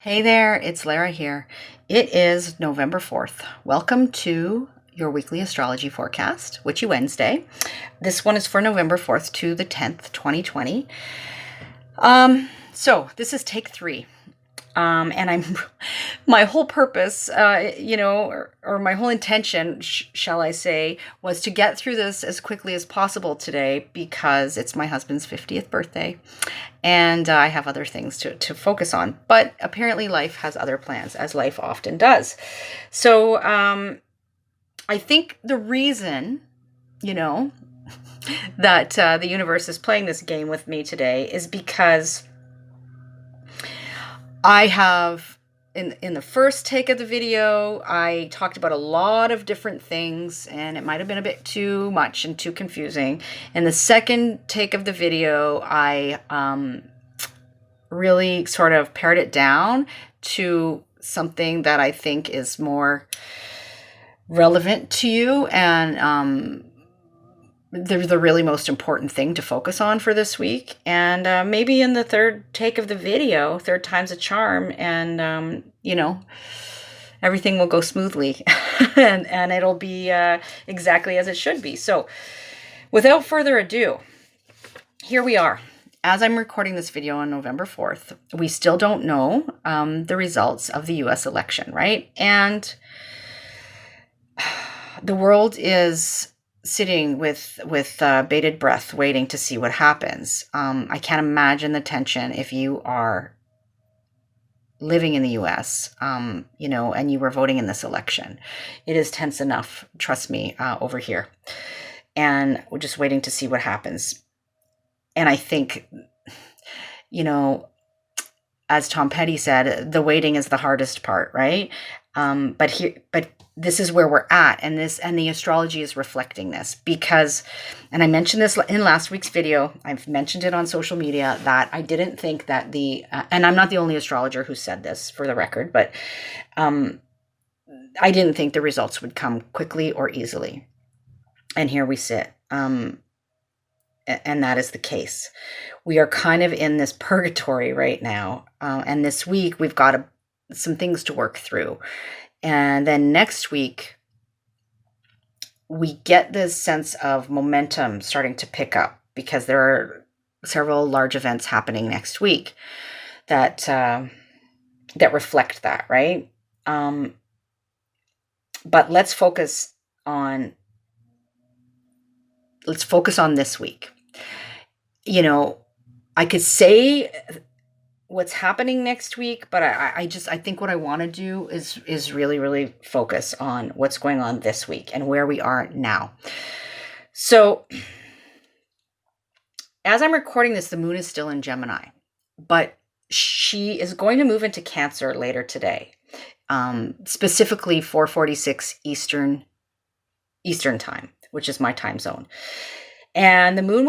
Hey there, it's Lara here. It is November 4th. Welcome to your weekly astrology forecast, Witchy Wednesday. This one is for November 4th to the 10th, 2020. So this is take 3. And my whole purpose, or my whole intention, shall I say, was to get through this as quickly as possible today because it's my husband's 50th birthday and I have other things to focus on. But apparently life has other plans, as life often does. So I think the reason, that the universe is playing this game with me today is because I have, in the first take of the video, I talked about a lot of different things, and it might have been a bit too much and too confusing. In the second take of the video, I really sort of pared it down to something that I think is more relevant to you and the really most important thing to focus on for this week. And maybe in the third take of the video, third time's a charm, and everything will go smoothly and it'll be exactly as it should be. So without further ado, here we are. As I'm recording this video on November 4th, we still don't know the results of the US election, right? And the world is sitting with bated breath, waiting to see what happens. I can't imagine the tension if you are living in the US, and you were voting in this election. It is tense enough, trust me, over here. And we're just waiting to see what happens. And I think, as Tom Petty said, the waiting is the hardest part, right? But this is where we're at, and the astrology is reflecting this because, and I mentioned this in last week's video, I've mentioned it on social media, that I didn't think that and I'm not the only astrologer who said this, for the record, but I didn't think the results would come quickly or easily. And here we sit. And that is the case. We are kind of in this purgatory right now. And this week we've got some things to work through. And then next week, we get this sense of momentum starting to pick up because there are several large events happening next week that reflect that, right? But let's focus on this week. I could say what's happening next week, but I think what I want to do is really, really focus on what's going on this week and where we are now. So as I'm recording this, the moon is still in Gemini, but she is going to move into Cancer later today, specifically 4:46 Eastern time, which is my time zone. And the moon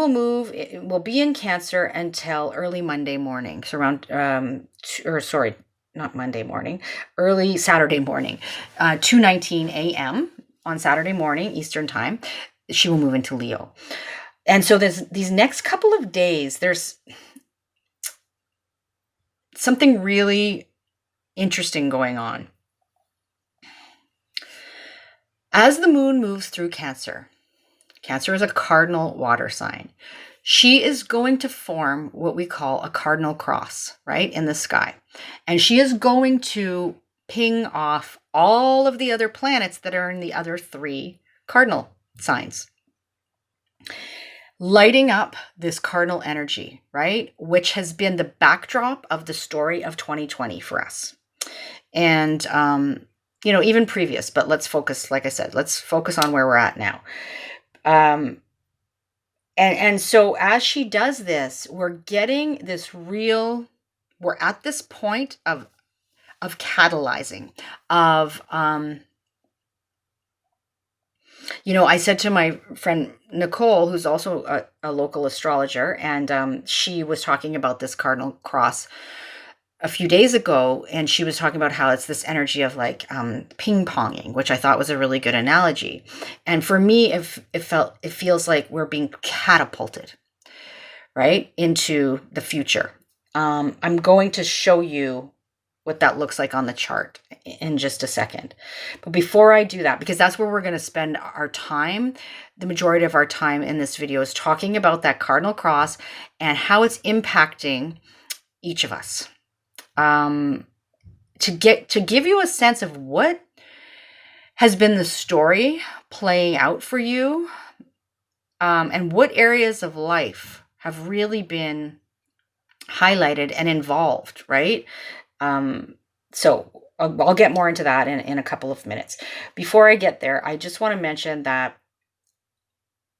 will be in Cancer until early Monday morning. So around, not Monday morning, early Saturday morning, 2:19 a.m. on Saturday morning, Eastern time, she will move into Leo. And so these next couple of days, there's something really interesting going on. As the moon moves through Cancer is a cardinal water sign. She is going to form what we call a cardinal cross, right, in the sky. And she is going to ping off all of the other planets that are in the other 3 cardinal signs, lighting up this cardinal energy, right, which has been the backdrop of the story of 2020 for us. And, even previous, but let's focus, like I said, let's focus on where we're at now. And so as she does this, we're getting this we're at this point of catalyzing, of, I said to my friend Nicole, who's also a local astrologer, and she was talking about this cardinal cross a few days ago, and she was talking about how it's this energy of like ping-ponging, which I thought was a really good analogy. And for me, it feels like we're being catapulted, right, into the future. I'm going to show you what that looks like on the chart in just a second. But before I do that, because that's where we're going to spend our time, the majority of our time in this video is talking about that cardinal cross and how it's impacting each of us. To give you a sense of what has been the story playing out for you, and what areas of life have really been highlighted and involved, right? So I'll get more into that in a couple of minutes. Before I get there, I just want to mention that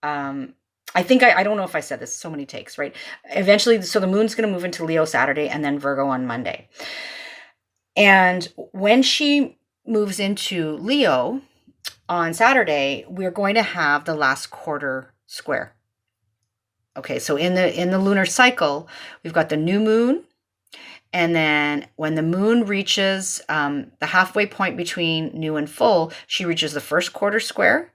I think I don't know if I said this, so many takes, right? Eventually, so the moon's going to move into Leo Saturday and then Virgo on Monday. And when she moves into Leo on Saturday, we're going to have the last quarter square. Okay, so in the lunar cycle, we've got the new moon, and then when the moon reaches the halfway point between new and full, she reaches the first quarter square,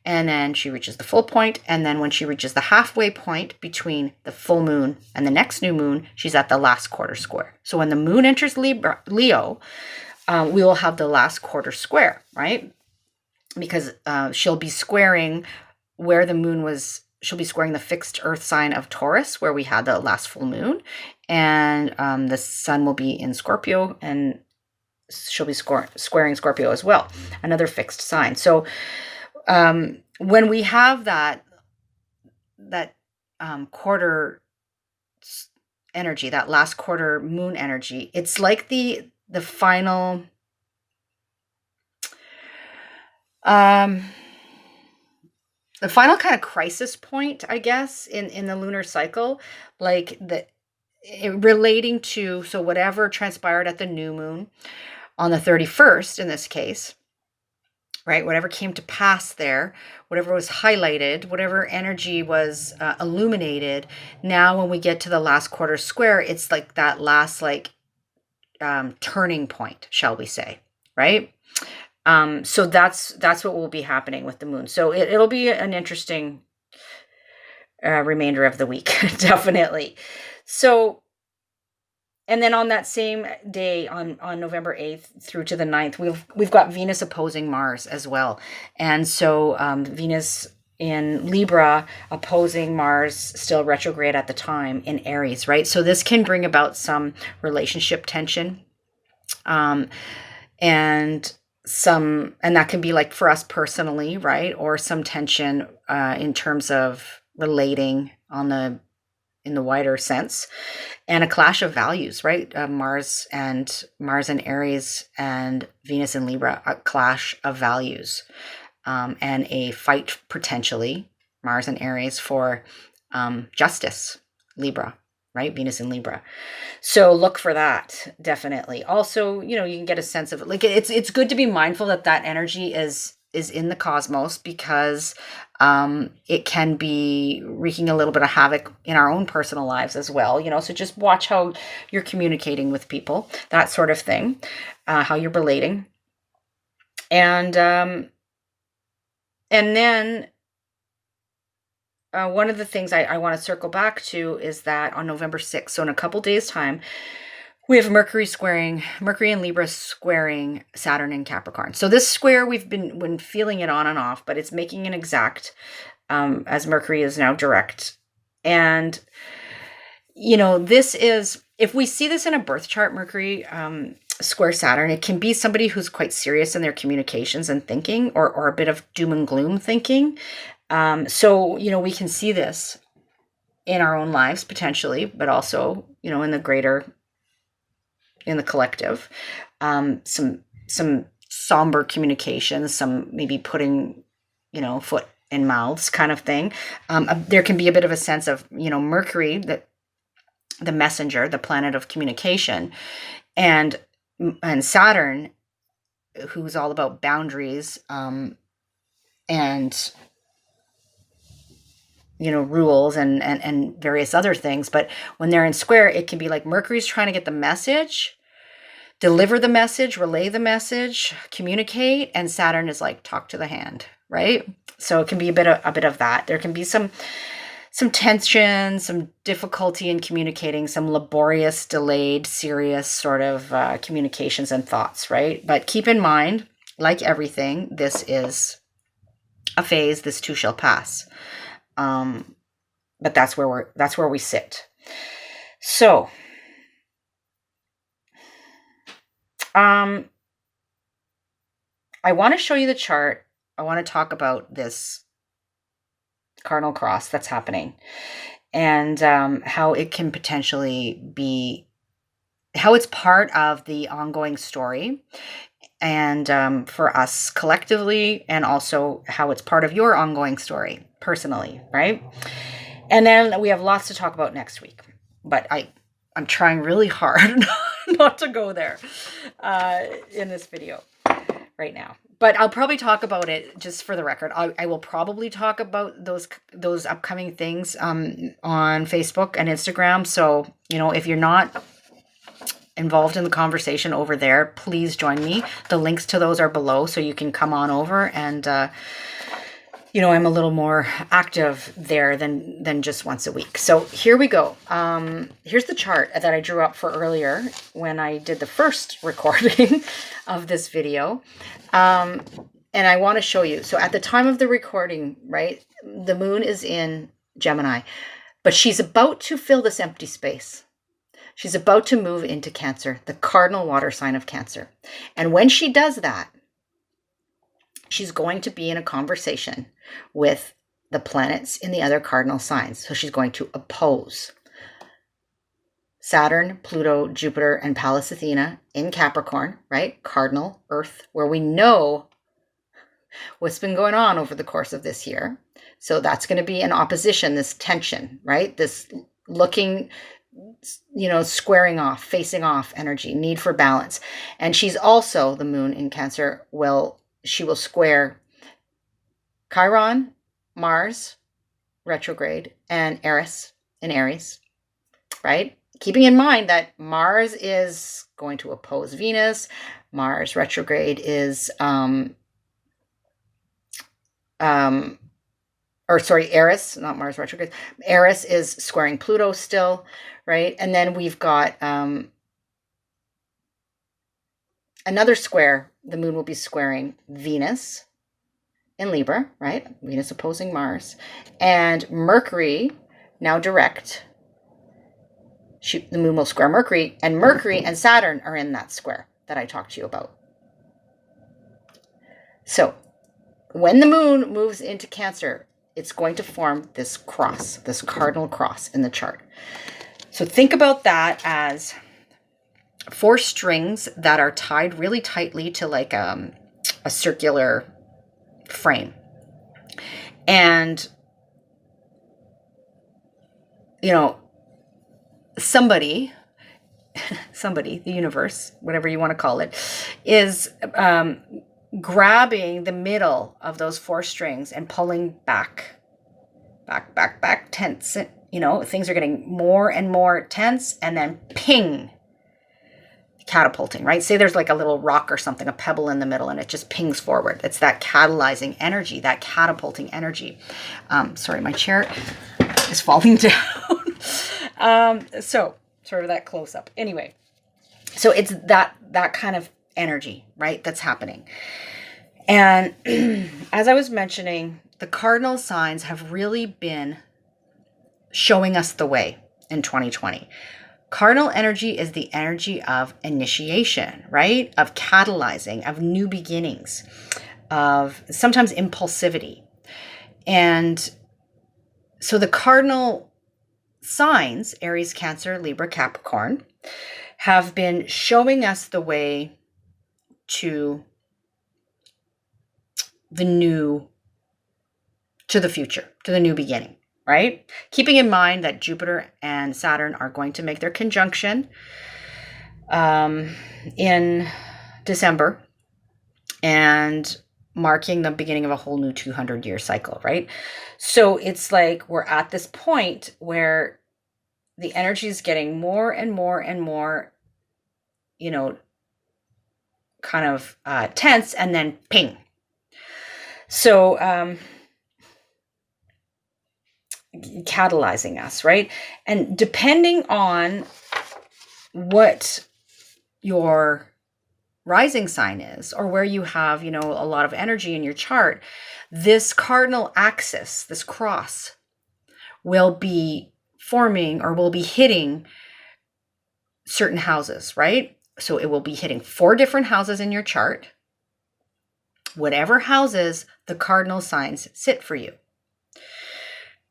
and then she reaches the full point, and then when she reaches the halfway point between the full moon and the next new moon, she's at the last quarter square. So when the moon enters Leo, we will have the last quarter square, right? Because she'll be squaring where the moon was. She'll be squaring the fixed earth sign of Taurus, where we had the last full moon, and the sun will be in Scorpio, and she'll be squaring Scorpio as well, another fixed sign. So when we have that quarter energy, that last quarter moon energy, it's like the final the final kind of crisis point, I guess, in the lunar cycle, like relating to, so whatever transpired at the new moon on the 31st in this case, right? Whatever came to pass there, whatever was highlighted, whatever energy was illuminated. Now, when we get to the last quarter square, it's like that last turning point, shall we say, right? So that's what will be happening with the moon. So it'll be an interesting remainder of the week, definitely. So, and then on that same day, on November 8th through to the 9th, we've got Venus opposing Mars as well. And so Venus in Libra opposing Mars, still retrograde at the time, in Eris, right? So this can bring about some relationship tension, and that can be like for us personally, right? Or some tension in terms of relating in the wider sense, and a clash of values, right? Mars and Aries and Venus in Libra, a clash of values, and a fight potentially, Mars and Aries, for justice, Libra, right? Venus in Libra. So look for that, definitely. Also, you can get a sense of it. Like it's good to be mindful that energy is in the cosmos, because it can be wreaking a little bit of havoc in our own personal lives as well. So just watch how you're communicating with people, that sort of thing, how you're relating. And then one of the things I want to circle back to is that on November 6th, so in a couple days' time, we have Mercury in Libra squaring Saturn in Capricorn. So this square, we've been feeling it on and off, but it's making an exact, as Mercury is now direct. And, this is, if we see this in a birth chart, Mercury square Saturn, it can be somebody who's quite serious in their communications and thinking, or a bit of doom and gloom thinking. So, we can see this in our own lives potentially, but also, in the collective, some somber communications, some maybe putting, foot in mouths kind of thing. There can be a bit of a sense of, Mercury, the messenger, the planet of communication, and Saturn, who's all about boundaries, and rules and various other things. But when they're in square, it can be like Mercury's trying to get the message, deliver the message, relay the message, communicate, and Saturn is like talk to the hand, right? So it can be a bit of that. There can be some some tension, some difficulty in communicating, some laborious, delayed, serious sort of communications and thoughts, right? But keep in mind, like everything, this is a phase. This too shall pass. But that's where we sit. So, I want to show you the chart. I want to talk about this Cardinal Cross that's happening, and how it can potentially be, how it's part of the ongoing story, and for us collectively, and also how it's part of your ongoing story personally, right? And then we have lots to talk about next week, but I'm trying really hard not to go there in this video right now. But I'll probably talk about it, just for the record. I will probably talk about those upcoming things on Facebook and Instagram. So, if you're not involved in the conversation over there, please join me. The links to those are below, so you can come on over, and I'm a little more active there than just once a week. So here we go. Here's the chart that I drew up for earlier when I did the first recording of this video. And I want to show you. So at the time of the recording, right, the moon is in Gemini, but she's about to fill this empty space. She's about to move into Cancer, the cardinal water sign of Cancer. And when she does that, she's going to be in a conversation with the planets in the other cardinal signs. So she's going to oppose Saturn, Pluto, Jupiter, and Pallas Athena in Capricorn, right? Cardinal Earth, where we know what's been going on over the course of this year. So that's going to be an opposition, this tension, right? This looking, squaring off, facing off energy, need for balance. And she's also, the moon in Cancer, she will square Chiron, Mars, retrograde, and Eris in Aries, right? Keeping in mind that Mars is going to oppose Venus. Mars retrograde is, Eris, not Mars retrograde. Eris is squaring Pluto still, right? And then we've got another square. The moon will be squaring Venus in Libra, right? Venus opposing Mars. And Mercury, now direct. The moon will square Mercury, and Mercury and Saturn are in that square that I talked to you about. So when the moon moves into Cancer, it's going to form this cross, this cardinal cross in the chart. So think about that as 4 strings that are tied really tightly to like a circular frame. And, somebody, the universe, whatever you want to call it, is grabbing the middle of those 4 strings and pulling back, tense. Things are getting more and more tense, and then ping, catapulting, right? Say there's like a little rock or something, a pebble in the middle, and it just pings forward. It's that catalyzing energy, that catapulting energy. Sorry, my chair is falling down. So sort of that close up. Anyway, so it's that kind of energy, right? That's happening. And as I was mentioning, the cardinal signs have really been showing us the way in 2020. Cardinal energy is the energy of initiation, right? Of catalyzing, of new beginnings, of sometimes impulsivity. And so the cardinal signs, Aries, Cancer, Libra, Capricorn, have been showing us the way to the future, to the new beginning. Right? Keeping in mind that Jupiter and Saturn are going to make their conjunction in December, and marking the beginning of a whole new 200-year cycle, right? So it's like we're at this point where the energy is getting more and more and more, kind of tense, and then ping. So catalyzing us, right? And depending on what your rising sign is, or where you have, a lot of energy in your chart, this cardinal axis, this cross, will be forming or will be hitting certain houses, right? So it will be hitting 4 different houses in your chart, whatever houses the cardinal signs sit for you.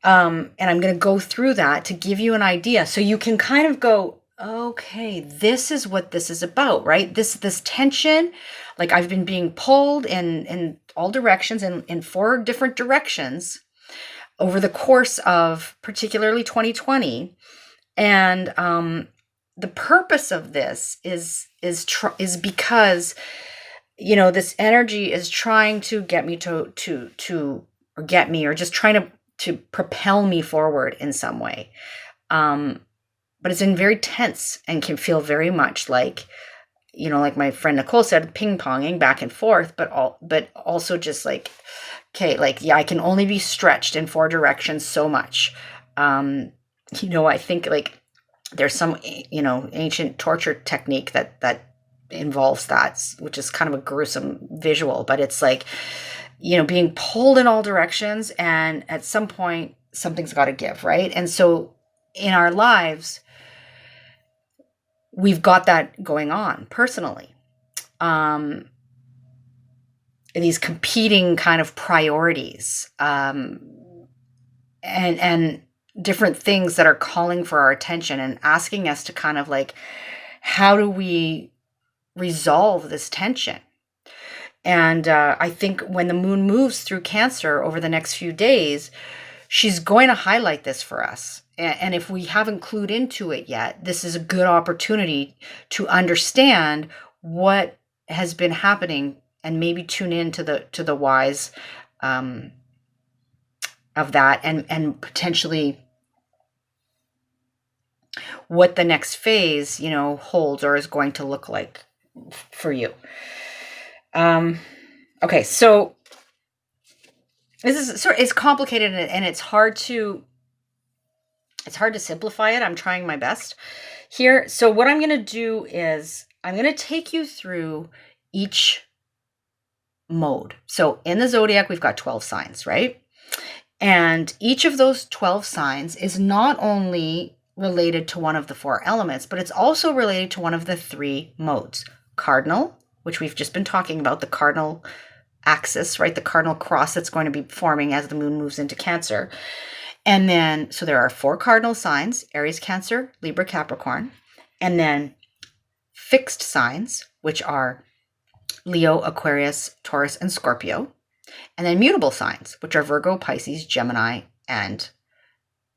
And I'm going to go through that to give you an idea, so you can kind of go, okay, this is what this is about, right? This tension, like I've been being pulled in all directions, in 4 different directions over the course of particularly 2020. And the purpose of this is because, this energy is trying to get me or just trying to propel me forward in some way. But it's been very tense and can feel very much like, like my friend Nicole said, ping-ponging back and forth, but also just like, okay, like, yeah, I can only be stretched in 4 directions so much. I think like there's some, ancient torture technique that involves that, which is kind of a gruesome visual, but it's like, being pulled in all directions, and at some point something's got to give, right? And so in our lives, we've got that going on personally. These competing kind of priorities, and different things that are calling for our attention and asking us to kind of like, how do we resolve this tension? And I think when the moon moves through Cancer over the next few days, she's going to highlight this for us. And if we haven't clued into it yet, this is a good opportunity to understand what has been happening and maybe tune into the whys of that, and potentially what the next phase, holds or is going to look like for you. Okay, so this is it's complicated, and it's hard to simplify it. I'm trying my best here. So what I'm going to do is I'm going to take you through each mode. So in the zodiac, we've got 12 signs, right? And each of those 12 signs is not only related to one of the 4 elements, but it's also related to one of the 3 modes. Cardinal, which we've just been talking about, the cardinal axis, right? The cardinal cross that's going to be forming as the moon moves into Cancer. And then, so there are 4 cardinal signs: Aries, Cancer, Libra, Capricorn. And then fixed signs, which are Leo, Aquarius, Taurus, and Scorpio. And then mutable signs, which are Virgo, Pisces, Gemini, and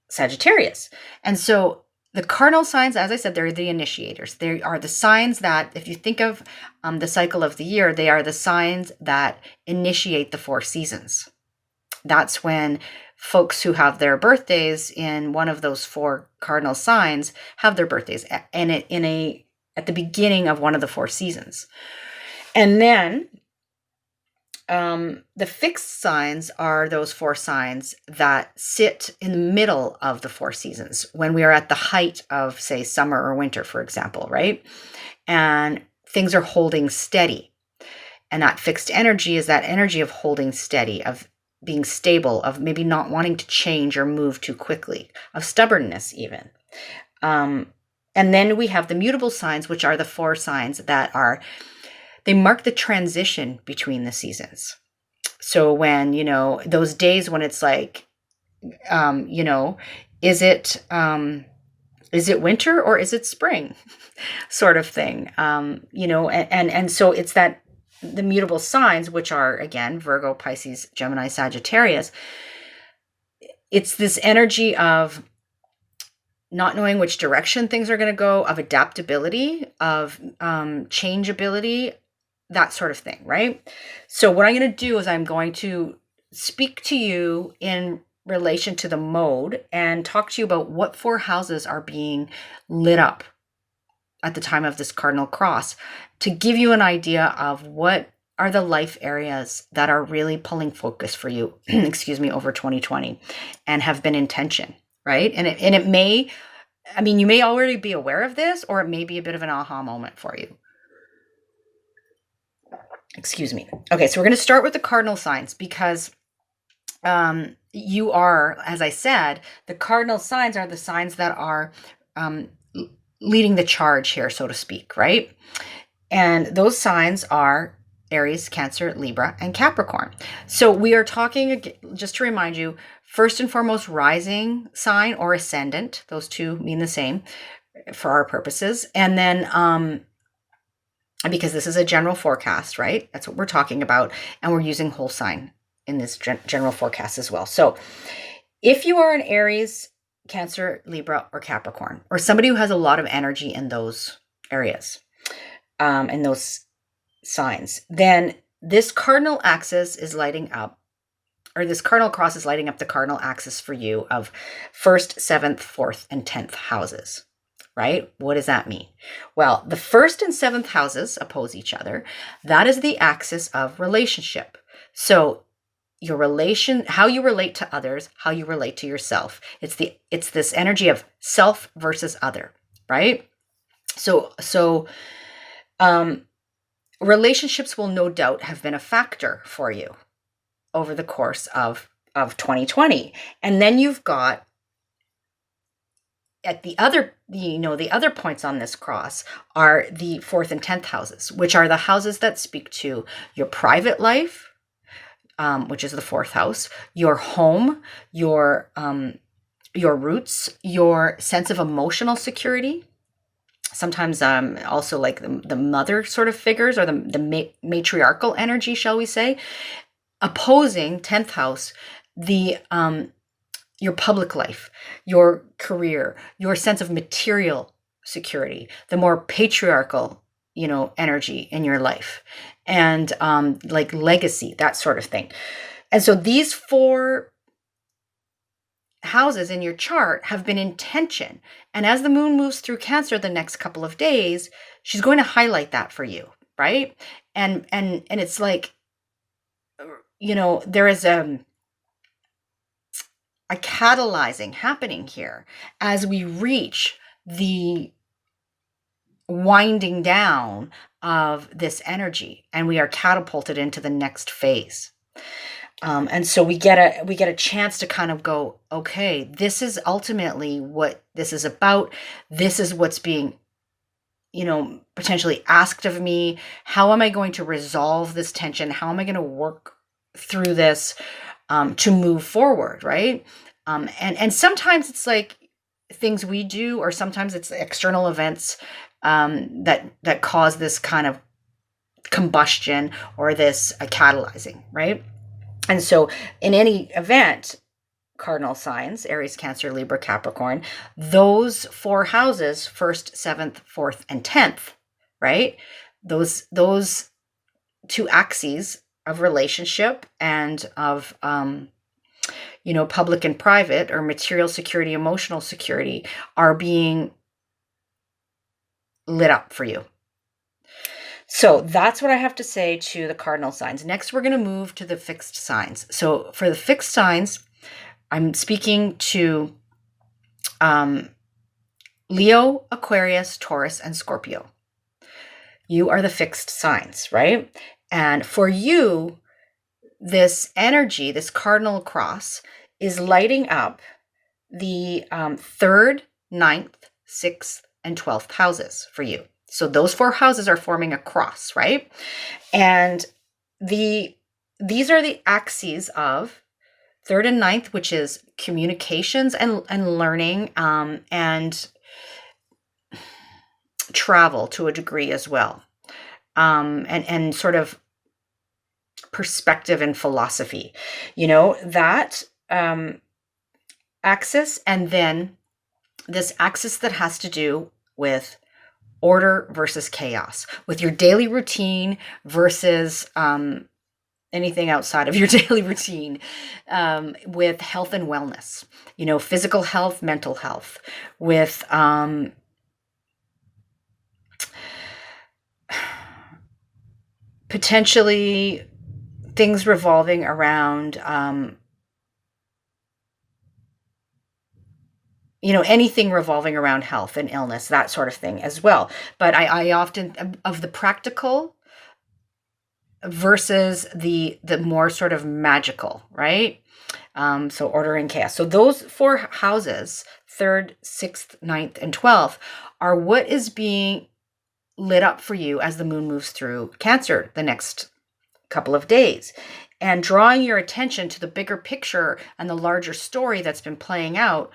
Sagittarius. And so the cardinal signs, as I said, they're the initiators. They are the signs that, if you think of the cycle of the year, they are the signs that initiate the 4 seasons. That's when folks who have their birthdays in one of those 4 cardinal signs have their birthdays at the beginning of one of the 4 seasons. And then the fixed signs are those 4 signs that sit in the middle of the 4 seasons, when we are at the height of, say, summer or winter, for example, right? And things are holding steady. And that fixed energy is that energy of holding steady, of being stable, of maybe not wanting to change or move too quickly, of stubbornness even. And then we have the mutable signs, which are the 4 signs that they mark the transition between the seasons. So when, those days when it's like, is it winter or is it spring sort of thing? And so it's that the mutable signs, which are, again, Virgo, Pisces, Gemini, Sagittarius. It's this energy of not knowing which direction things are going to go, of adaptability, of changeability, that sort of thing, right? So what I'm going to do is I'm going to speak to you in relation to the mode and talk to you about what 4 houses are being lit up at the time of this cardinal cross, to give you an idea of what are the life areas that are really pulling focus for you, excuse me, over 2020 and have been in tension, right? And it may, I mean, you may already be aware of this, or it may be a bit of an aha moment for you. Excuse me. Okay, so we're going to start with the cardinal signs because you are, as I said, the cardinal signs are the signs that are leading the charge here, so to speak, right? And those signs are Aries, Cancer, Libra, and Capricorn. So we are talking, just to remind you, first and foremost, rising sign or ascendant. Those two mean the same for our purposes. And then, because this is a general forecast, right? That's what we're talking about. And we're using whole sign in this general forecast as well. So if you are an Aries, Cancer, Libra, or Capricorn, or somebody who has a lot of energy in those areas, and those signs, then this cardinal axis is lighting up, or this cardinal cross is lighting up the cardinal axis for you of 1st, 7th, 4th, and 10th houses, right? What does that mean? Well, the 1st and 7th houses oppose each other. That is the axis of relationship. So your relation, how you relate to others, how you relate to yourself. It's this energy of self versus other, right? So relationships will no doubt have been a factor for you over the course of 2020. And then you've got at the other, the other points on this cross are the 4th and 10th houses, which are the houses that speak to your private life, which is the 4th house, your home, your roots, your sense of emotional security. Sometimes also like the mother sort of figures, or the matriarchal energy, shall we say, opposing 10th house, the your public life, your career, your sense of material security, the more patriarchal, energy in your life, and like legacy, that sort of thing. And so these 4 houses in your chart have been in tension. And as the moon moves through Cancer the next couple of days, she's going to highlight that for you, right? And it's like, there is a catalyzing happening here as we reach the winding down of this energy, and we are catapulted into the next phase. And so we get a chance to kind of go, okay, this is ultimately what this is about. This is what's being, potentially asked of me. How am I going to resolve this tension? How am I going to work through this to move forward, right? And sometimes it's like things we do, or sometimes it's external events that cause this kind of combustion, or this catalyzing, right? And so in any event, cardinal signs, Aries, Cancer, Libra, Capricorn, those 4 houses, 1st, 7th, 4th, and 10th, right? Those 2 axes of relationship and of, public and private, or material security, emotional security, are being lit up for you. So that's what I have to say to the cardinal signs. Next, we're going to move to the fixed signs. So for the fixed signs, I'm speaking to Leo, Aquarius, Taurus, and Scorpio. You are the fixed signs, right? And for you, this energy, this cardinal cross, is lighting up the 3rd, 9th, 6th, and 12th houses for you. So those 4 houses are forming a cross, right? And these are the axes of 3rd and 9th, which is communications and learning, and travel to a degree as well, and sort of perspective and philosophy, that axis, and then this axis that has to do with order versus chaos, with your daily routine versus anything outside of your daily routine, with health and wellness, physical health, mental health, with potentially things revolving around, anything revolving around health and illness, that sort of thing as well. But I often, of the practical versus the more sort of magical, right? So order and chaos. So those 4 houses, 3rd, 6th, 9th, and 12th, are what is being lit up for you as the moon moves through Cancer the next couple of days, and drawing your attention to the bigger picture and the larger story that's been playing out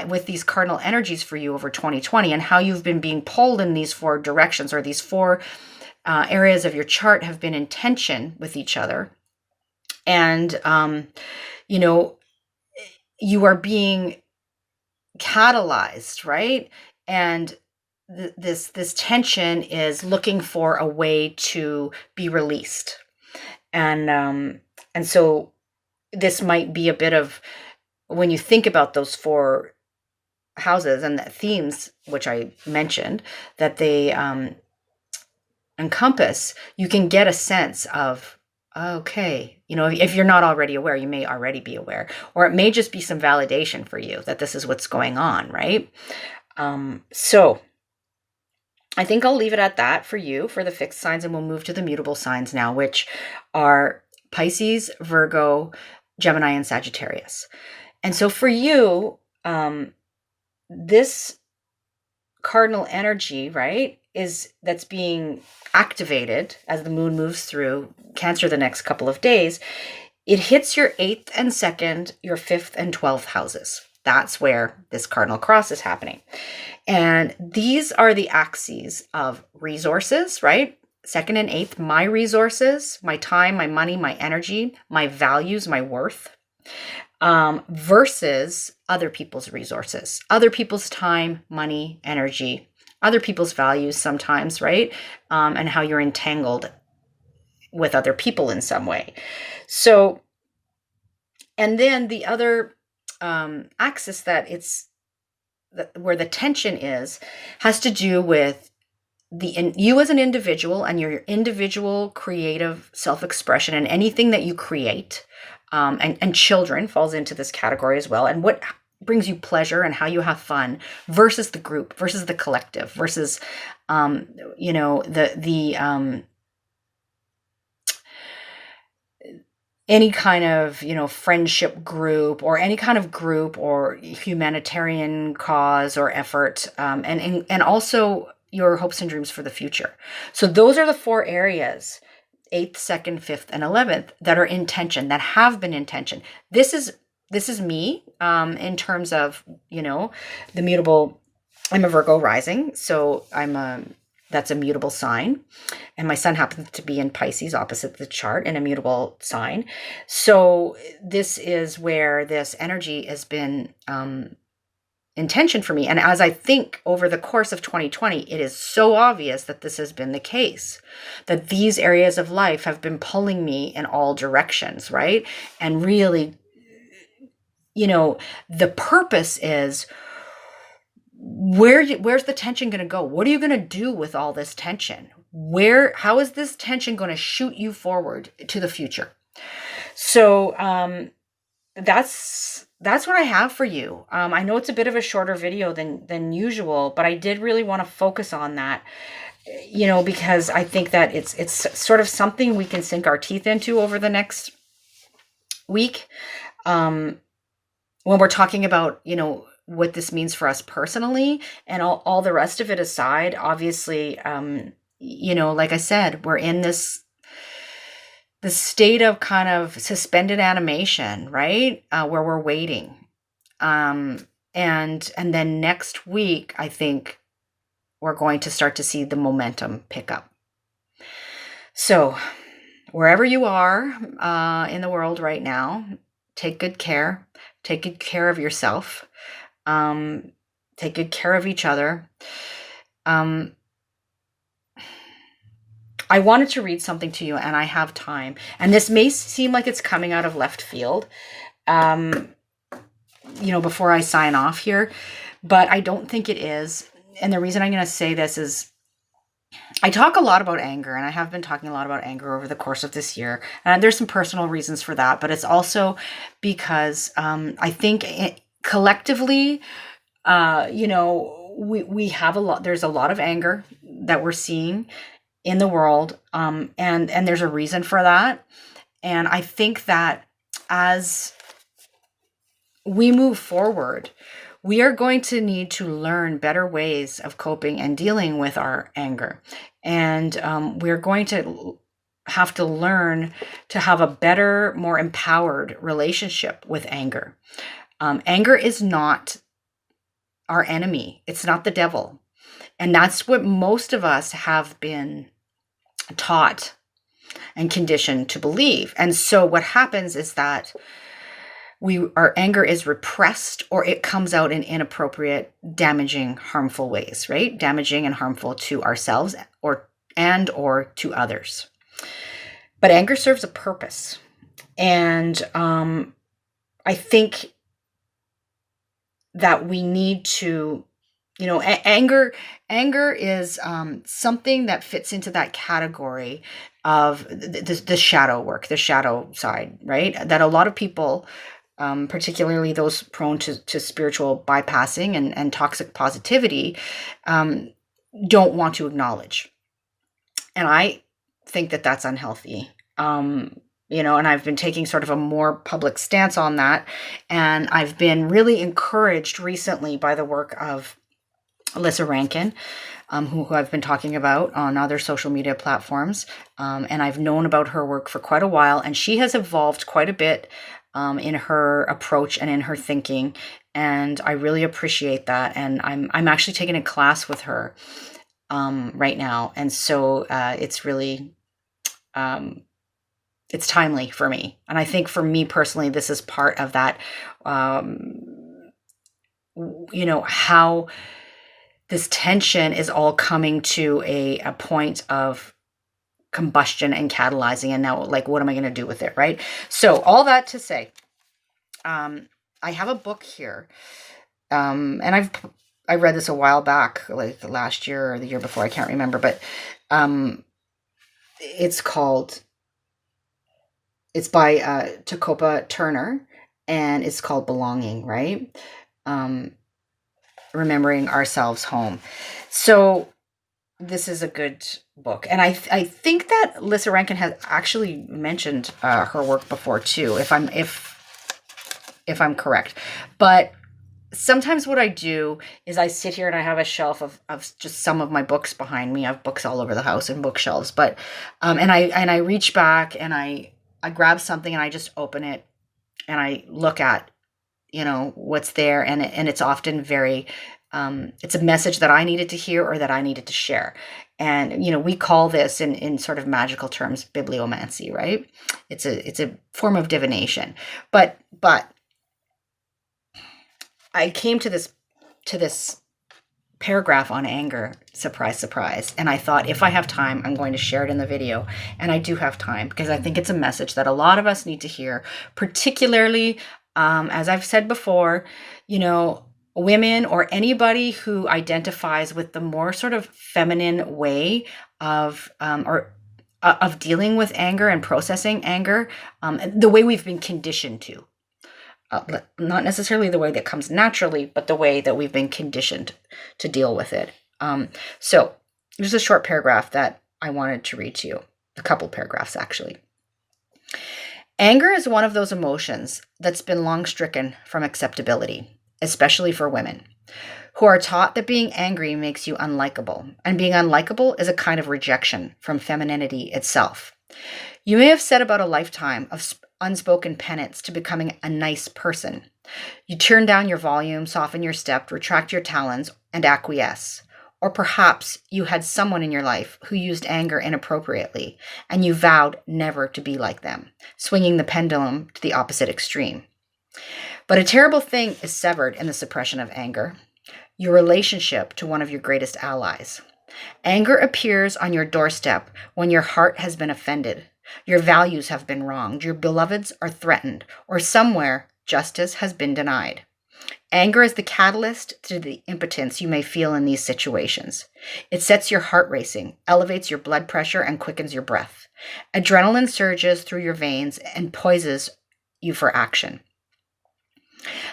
with these cardinal energies for you over 2020, and how you've been being pulled in these 4 directions, or these 4 areas of your chart have been in tension with each other. And, you are being catalyzed, right? And this tension is looking for a way to be released. And so this might be a bit of, when you think about those 4 houses and the themes, which I mentioned, that they encompass, you can get a sense of, okay, if you're not already aware, you may already be aware, or it may just be some validation for you that this is what's going on, right? So I think I'll leave it at that for you, for the fixed signs, and we'll move to the mutable signs now, which are Pisces, Virgo, Gemini, and Sagittarius. And so for you, this cardinal energy, right, that's being activated as the moon moves through Cancer the next couple of days. It hits your 8th and 2nd, your 5th and 12th houses. That's where this cardinal cross is happening. And these are the axes of resources, right? 2nd and 8th, my resources, my time, my money, my energy, my values, my worth, versus other people's resources, other people's time, money, energy, other people's values sometimes, right? And how you're entangled with other people in some way. So, and then the other axis where the tension has to do with you as an individual and your individual creative self-expression, and anything that you create, and children falls into this category as well, and what brings you pleasure and how you have fun, versus the group, versus the collective, versus any kind of friendship group, or any kind of group or humanitarian cause or effort, and also your hopes and dreams for the future. So those are the 4 areas, 8th, 2nd, 5th, and 11th, that are in tension, that have been in tension. This is me, in terms of, the mutable. I'm a Virgo rising, so that's a mutable sign. And my sun happens to be in Pisces, opposite the chart, in a mutable sign. So this is where this energy has been intention for me. And as I think over the course of 2020, it is so obvious that this has been the case, that these areas of life have been pulling me in all directions, right? And really, the purpose is, where's the tension going to go? What are you going to do with all this tension? How is this tension going to shoot you forward to the future? So that's what I have for you. I know it's a bit of a shorter video than usual, but I did really want to focus on that, because I think that it's sort of something we can sink our teeth into over the next week, when we're talking about, what this means for us personally, and all the rest of it aside. Obviously, like I said, we're in the state of kind of suspended animation, right? Where we're waiting. And then next week, I think we're going to start to see the momentum pick up. So wherever you are in the world right now, take good care. Take good care of yourself. Take good care of each other. I wanted to read something to you, and I have time. And this may seem like it's coming out of left field, before I sign off here, but I don't think it is. And the reason I'm going to say this is, I talk a lot about anger, and I have been talking a lot about anger over the course of this year. And there's some personal reasons for that, but it's also because I think collectively, we have a lot. There's a lot of anger that we're seeing in the world, and there's a reason for that. And I think that as we move forward, we are going to need to learn better ways of coping and dealing with our anger. And we're going to have to learn to have a better, more empowered relationship with anger. Anger is not our enemy, it's not the devil. And that's what most of us have been taught and conditioned to believe. And so what happens is that our anger is repressed, or it comes out in inappropriate, damaging, harmful ways, right? Damaging and harmful to ourselves or to others. But anger serves a purpose. And I think that we need to, anger is something that fits into that category of the shadow work, the shadow side, right? That a lot of people, particularly those prone to spiritual bypassing and toxic positivity, don't want to acknowledge. And I think that that's unhealthy. And I've been taking sort of a more public stance on that. And I've been really encouraged recently by the work of Alyssa Rankin, who I've been talking about on other social media platforms. And I've known about her work for quite a while, and she has evolved quite a bit in her approach and in her thinking. And I really appreciate that. And I'm actually taking a class with her right now. And so it's really, it's timely for me. And I think for me personally, this is part of that, how this tension is all coming to a point of combustion and catalyzing. And now, like, what am I going to do with it? Right. So all that to say, I have a book here. And I read this a while back, like last year or the year before, I can't remember, but it's by Takopa Turner, and it's called Belonging, right? Remembering Ourselves Home. So this is a good book. And I think that Alyssa Rankin has actually mentioned her work before too, if I'm correct. But sometimes what I do is I sit here and I have a shelf of just some of my books behind me. I have books all over the house and bookshelves, but and I reach back and I grab something and I just open it and I look at what's there, and it's often very it's a message that I needed to hear or that I needed to share. And we call this in sort of magical terms bibliomancy, right? It's a form of divination. But I came to this paragraph on anger, surprise, surprise. And I thought, if I have time, I'm going to share it in the video. And I do have time, because I think it's a message that a lot of us need to hear, particularly, as I've said before, women or anybody who identifies with the more sort of feminine way of dealing with anger and processing anger, the way we've been conditioned to. Not necessarily the way that comes naturally, but the way that we've been conditioned to deal with it. So there's a short paragraph that I wanted to read to you, a couple paragraphs actually. Anger is one of those emotions that's been long stricken from acceptability, especially for women, who are taught that being angry makes you unlikable, and being unlikable is a kind of rejection from femininity itself. You may have said about a lifetime of unspoken penance to becoming a nice person. You turn down your volume, soften your step, retract your talons, and acquiesce. Or perhaps you had someone in your life who used anger inappropriately, and you vowed never to be like them, swinging the pendulum to the opposite extreme. But a terrible thing is severed in the suppression of anger: your relationship to one of your greatest allies. Anger appears on your doorstep when your heart has been offended, your values have been wronged, your beloveds are threatened, or somewhere justice has been denied. Anger is the catalyst to the impotence you may feel in these situations. It sets your heart racing, elevates your blood pressure, and quickens your breath. Adrenaline surges through your veins and poises you for action.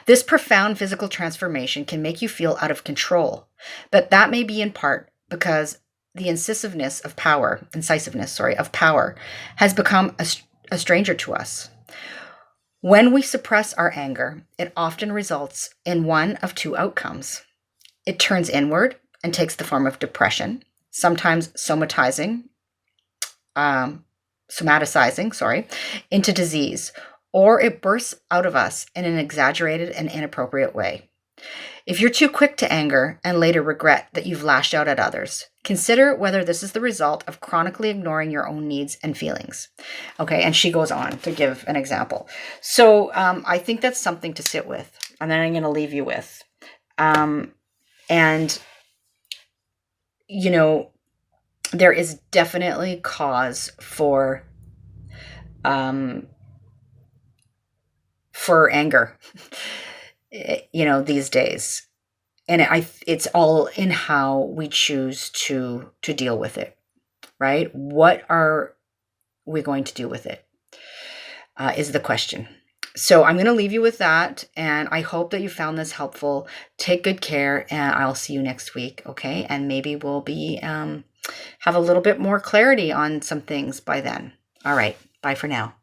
This profound physical transformation can make you feel out of control, but that may be in part because the incisiveness of power has become a stranger to us. When we suppress our anger, it often results in one of two outcomes. It turns inward and takes the form of depression, sometimes somatizing, into disease, or it bursts out of us in an exaggerated and inappropriate way. If you're too quick to anger and later regret that you've lashed out at others, consider whether this is the result of chronically ignoring your own needs and feelings. Okay, and she goes on to give an example. So I think that's something to sit with, and then I'm going to leave you with. And, you know, there is definitely cause for anger, these days. And it's all in how we choose to deal with it, right? What are we going to do with it, is the question. So I'm going to leave you with that, and I hope that you found this helpful. Take good care, and I'll see you next week, okay? And maybe we'll be have a little bit more clarity on some things by then. All right, bye for now.